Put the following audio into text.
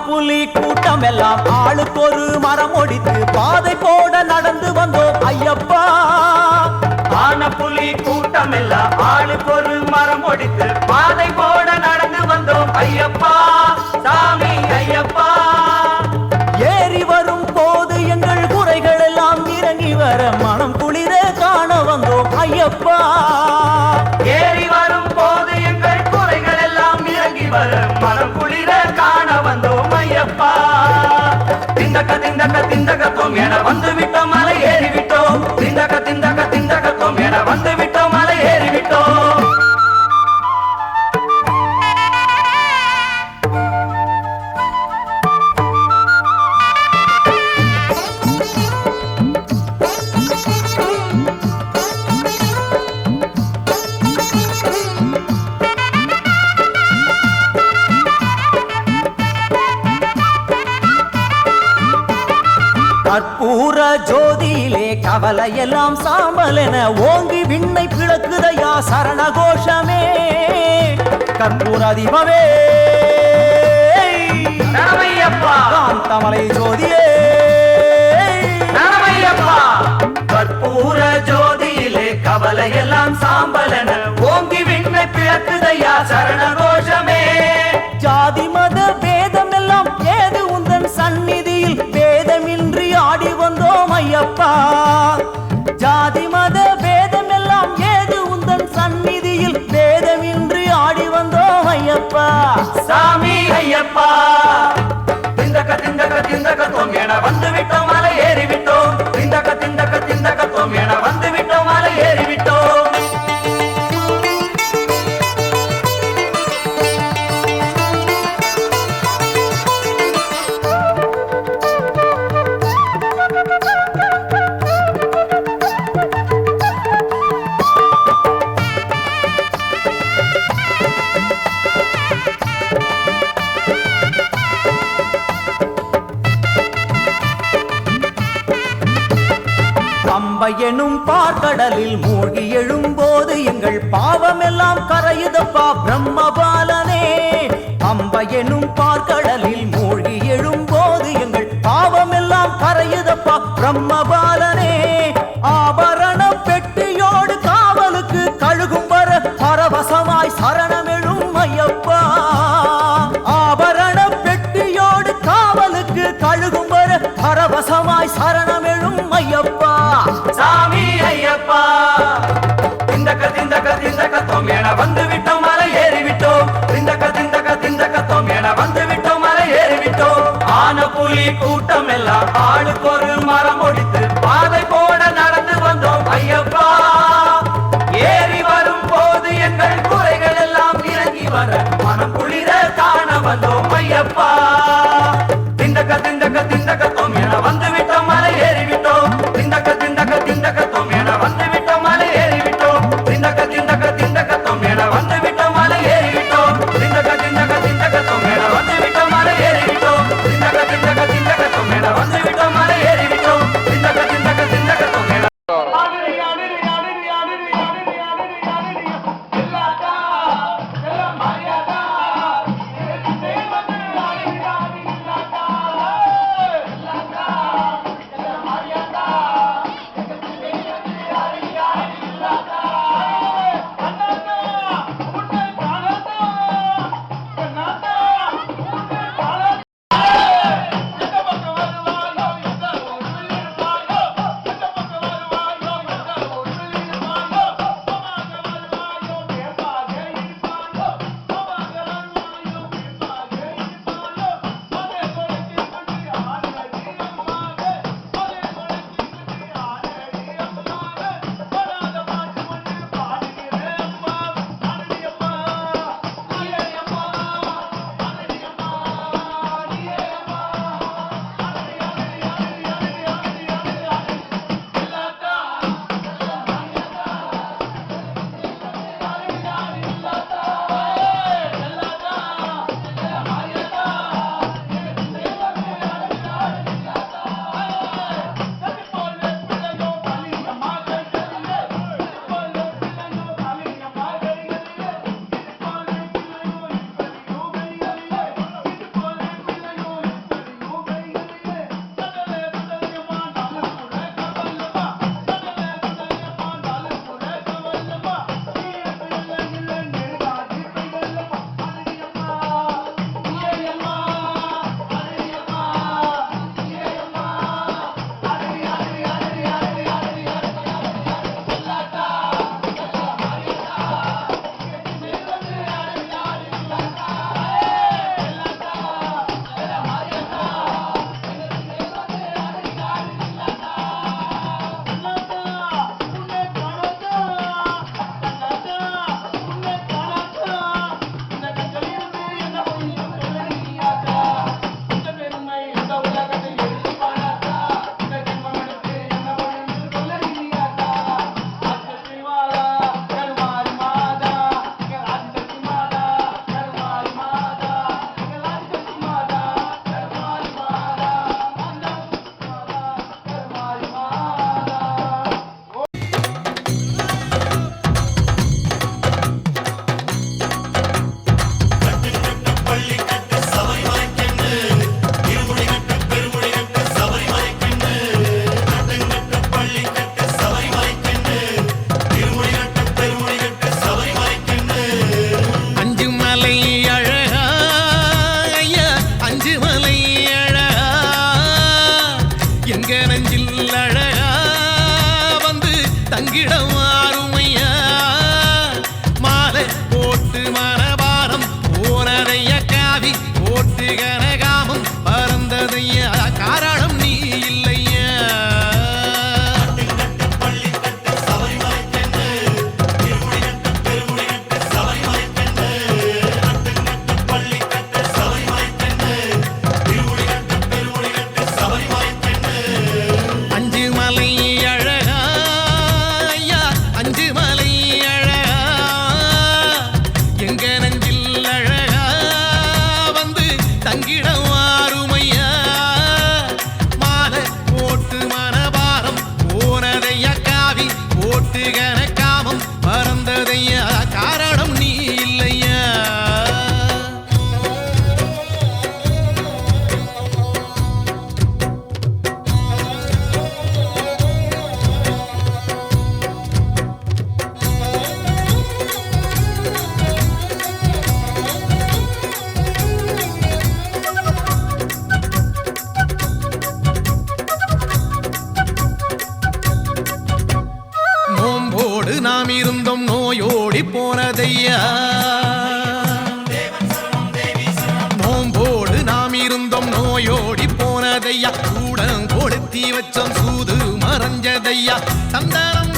புலி கூட்டம் எல்லாம் ஆளுக்கொரு மரம் ஒடித்து பாதை போட நடந்து வந்தோம் ஐயப்பா. ஆன புலி கூட்டம் எல்லாம் ஆளுக்கொரு மரம் ஒடித்து பாதை போட நடந்து வந்தோம் ஐயப்பா. சாமி ஐயப்பா. ஏறி வரும் போது எங்கள் குறைகள் எல்லாம் இறங்கி வர மனம் குளிர காண வந்தோம் ஐயப்பா. ஏறி வரும் போது எங்கள் குறைகள் எல்லாம் இறங்கி வர மனம் குளிர காண வந்தோம் ஐயப்பா. திண்டக திண்டக திண்டகத்தோம் என வந்து விட்டோம் மலை ஏறி விட்டோம். திண்டக திண்டக திண்டகத்தோம் என வந்து விட்டோம் மலை ஏறி விட்டோம். கற்பூர ஜோதியிலே கவலையெல்லாம் சாம்பல் என ஓங்கி விண்ணை பிளக்குதையா சரண கோஷமே. கற்பூர தீபமே நரமையப்பா. காந்தமலை ஜோதியே நரமையப்பா. கற்பூர ஜோதியிலே கவலையெல்லாம் சாம்பல் என ஓங்கி விண்ணை பிளக்குதையா சரண கோஷமே. ஜாதி மத பேதம் எல்லாம் ஏது உந்தன் சந்நிதியில் பேதமின்றி ஆடி வந்தோம் ஐயப்பா. ஜாதி மத பேதம் எல்லாம் ஏது உந்தன் சந்நிதியில் பேதமின்றி ஆடி வந்தோம் ஐயப்பா. சாமி ஐயப்பா. திண்டக திண்டக திண்டகத்தோம் என வந்து விட்டோம் மலை ஏறி விட்டோம். திண்டக திண்டக திண்டகத்தோம் என வந்து விட்டோம் மலை ஏறி விட்டோம். எனும் பார்க்கடலில் மூழ்கி எழும்போது எங்கள் பாவம் எல்லாம் கரையுதப்பா பிரம்மபாலனே. அம்ப எனும் பார்க்கடலில் மூழ்கி எழும்போது எங்கள் பாவம் எல்லாம் கரையுதப்பா பிரம்மபாலனே. ஆபரண பெட்டியோடு காவலுக்கு கழுகும் வர பரவசமாய் சரணமெழும் ஐயப்பா. ஆபரண பெட்டியோடு காவலுக்கு கழுகும் வர பரவசமாய் சரணமெழும் ஐயப்பா. சாமி ஐயப்பா. திண்டக திண்டக திண்டகத்தோம் என வந்து விட்டோம் மலை ஏறி விட்டோம். திண்டக திண்டக திண்டகத்தோம் என வந்து விட்டோம் மலை ஏறி விட்டோம். ஆன புலி கூட்டம் எல்லாம் ஆளுக்கொரு மரம் ஒடித்து பாதை போட நடந்து வந்தோம் ஐயப்பா. ஏறி வரும் போது எங்கள் குறைகள் எல்லாம் இறங்கி வர மனம் குளிர காண வந்தோம் ஐயப்பா. திண்டக திண்டக திண்டகத்தோம் என வந்து விட்டோம் மலை ஏறி விட்டோம். திண்டக திண்டக திண்டகத்தோம் என வந்து விட்டோம் மலை ஏறி விட்டோம். திண்டக திண்டக திண்டகத்தோம் என வந்து விட்டோம் மலை ஏறி விட்டோம். திண்டக திண்டக திண்டகத்தோம் என வந்து விட்டோம் மலை ஏறி விட்டோம். திண்டக திண்டக திண்டகத்தோம் என வந்து விட்டோம் மலை ஏறி விட்டோம். திண்டக திண்டக திண்டக போட்டு கனகாமம் பறந்ததையா காரணம் நீ இல்லையா அஞ்சு மலை அழகா ஐயா அஞ்சு மலை அழகா எங்க நெஞ்சில் அழகா வந்து தங்கிடம் ஆறுமையா மாலை போட்டு மனபாரம் போனதையா காவி போட்டு கனகாமம் பறந்ததையா காரணம் நீ இல்லையா நோம்போடு நாம் இருந்தோம் நோயோடி போனதையா நோம்போடு நாம் இருந்தோம் நோயோடி போனதையா கூடம் கொடுத்தி வச்சோம் சூது மறைஞ்சதையா சந்தனம்